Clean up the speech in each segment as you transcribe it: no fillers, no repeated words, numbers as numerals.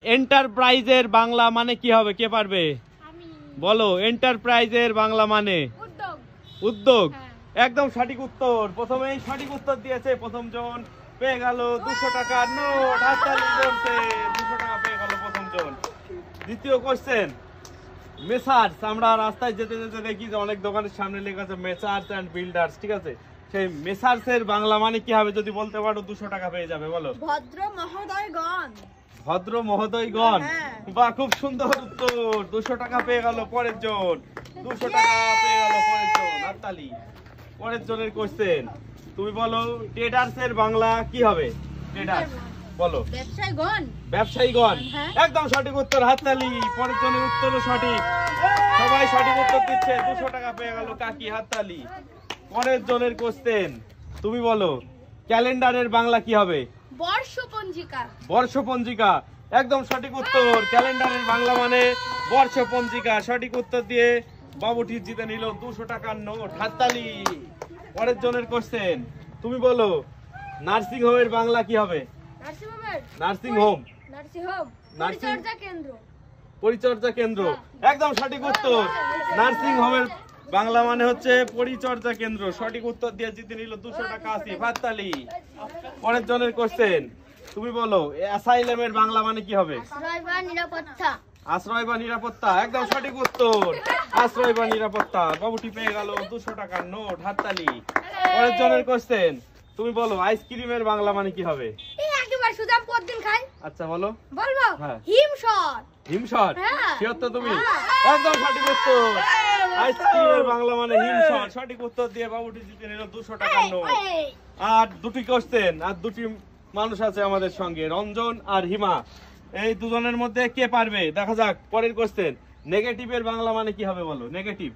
এন্টারপ্রাইজের বাংলা মানে কি হবে, কে পারবে বলো? এন্টারপ্রাইজের বাংলা মানে উদ্যোগ। একদম সঠিক উত্তর। প্রথমেই সঠিক উত্তর দিয়েছে প্রথম জন, পেয়ে গেল 200 টাকার নোট। হাততালি জোরছে। 200 টাকা পেয়ে গেল প্রথম জন। দ্বিতীয় কোশ্চেন, মেসার্স। আমরা রাস্তায় যেতে যেতে দেখি যে অনেক দোকানের সামনে লেখা আছে মেসার্স এন্ড বিল্ডার্স, ঠিক আছে? সেই মেসার্স এর বাংলা মানে কি হবে যদি বলতে পারো 200 টাকা পেয়ে যাবে। বলো। ভদ্র মহোদয়গণ। ভদ্র মহোদয়গণ। বাহ, খুব সুন্দর উত্তর। 200 টাকা পেয়ে গেল পরের জন। 200 টাকা পেয়ে গেল পরের জন। হাততালি। পরের জনের কোশ্চেন, তুমি বলো ট্রেডার্স এর বাংলা কি হবে? ট্রেডার্স বলো। ব্যবসায়ীগণ। ব্যবসায়ীগণ। একদম সঠিক উত্তর। হাততালি। পরের জনের উত্তরও সঠিক। সবাই সঠিক উত্তর দিচ্ছে। 200 টাকা পেয়ে গেল কাকি। হাততালি। পরের জনের কোশ্চেন, তুমি বলো ক্যালেন্ডারের বাংলা কি হবে? বর্ষপঞ্জিকা। বর্ষপঞ্জিকা। একদম সঠিক উত্তর। ক্যালেন্ডারের বাংলা মানে বর্ষপঞ্জিকা। সঠিক উত্তর দিয়ে বাবুটি জিতে নিল 200 টাকার নোট। হাততালি। পরের জনের কোশ্চেন, তুমি বলো নার্সিং হোমের বাংলা কি হবে? Nursing home. পরিচর্যা কেন্দ্র। পরিচর্যা কেন্দ্র। একদম সঠিক উত্তর। নার্সিং হোমের বাংলা মানে হচ্ছে পরিচর্যা কেন্দ্র। সঠিক উত্তর দিয়ে জিতে নিল 200 টাকা। আসিফ। হাততালি। পরের জনের কোশ্চেন, তুমি বলো অ্যাসাইলামের বাংলা মানে কি হবে? আশ্রয় বা নিরাপত্তা। আশ্রয় বা নিরাপত্তা। একদম সঠিক উত্তর। আশ্রয় বা নিরাপত্তা। বাবুটি পেয়ে গেল 200 টাকার নোট। হাততালি। পরের জনের কোশ্চেন, তুমি বলো আইসক্রিমের বাংলা মানে কি হবে? একেবারে সুদাম প্রতিদিন খাই। আচ্ছা বলো। বলবো হ্যাঁ। হিমশট। হিমশট। শিওর তো তুমি? একদম সঠিক উত্তর। আইসক্রিমের বাংলা মানে হিমশট। সঠিক উত্তর দিয়ে বাবুটি জিতে নিল 200 টাকার নোট। আর দুটি কোশ্চেন, আর দুটি মানুষ আছে আমাদের সঙ্গে, রঞ্জন আর হিমা। এই দুজনের মধ্যে কে পারবে দেখা যাক। পরের কোশ্চেন, নেগেটিভের বাংলা মানে কি হবে বলো? নেগেটিভ।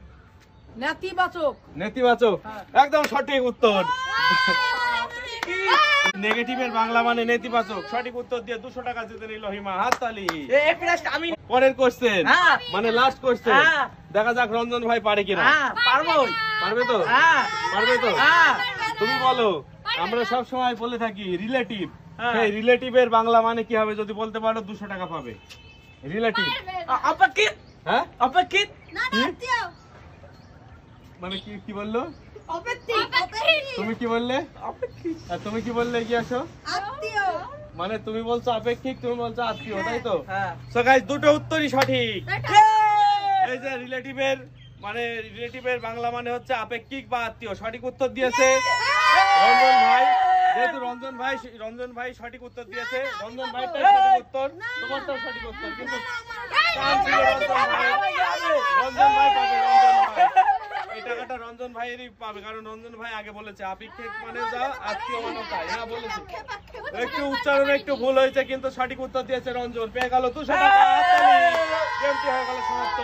নেতিবাচক। নেতিবাচক। একদম সঠিক উত্তর। নেগেটিভের বাংলা মানে নেতিবাচক। সঠিক উত্তর দিয়ে 200 টাকা জিতে নিল হিমা। হাততালি। পরের কোশ্চেন মানে লাস্ট কোশ্চেন, দেখা যাক রঞ্জন ভাই পারে কিনা। পারবে তো? পারবে তো? তুমি বলো, আমরা সব সময় বলে থাকি রিলেটিভ। সেই রিলেটিভের বাংলা মানে কি হবে যদি বলতে পারো 200 টাকা পাবে। রিলেটিভ। অপেক্ষিত। হ্যাঁ, অপেক্ষিত। মানে কি বললো? তুমি কি বললে? আর তুমি কি বললে? কি আসো? মানে তুমি বলছো আপেক্ষিক, তুমি বলছো আত্মীয়, তাই তো? সো গাইস, দুটো উত্তরই সঠিক। এই যে রিলেটিভের মানে রিলেটিভের বাংলা মানে হচ্ছে আপেক্ষিক বা আত্মীয়। সঠিক উত্তর দিয়েছে রঞ্জন ভাই। যেহেতু রঞ্জন ভাই সঠিক উত্তর দিয়েছে, রঞ্জন ভাইটাই সঠিক উত্তর, তোমারটাও সঠিক উত্তর। কিন্তু রঞ্জন ভাই পাবে। এই টাকাটা রঞ্জন ভাইয়েরই পাবে, কারণ রঞ্জন ভাই আগে বলেছে আপেক্ষিক মানে যা, আত্মীয় মানে তাই। হ্যাঁ বলেছে, একটু উচ্চারণে একটু ভুল হয়েছে, কিন্তু সঠিক উত্তর দিয়েছে রঞ্জন। পেয়ে গেল 200 টাকা। গেমটি হয়ে গেল সমাপ্ত।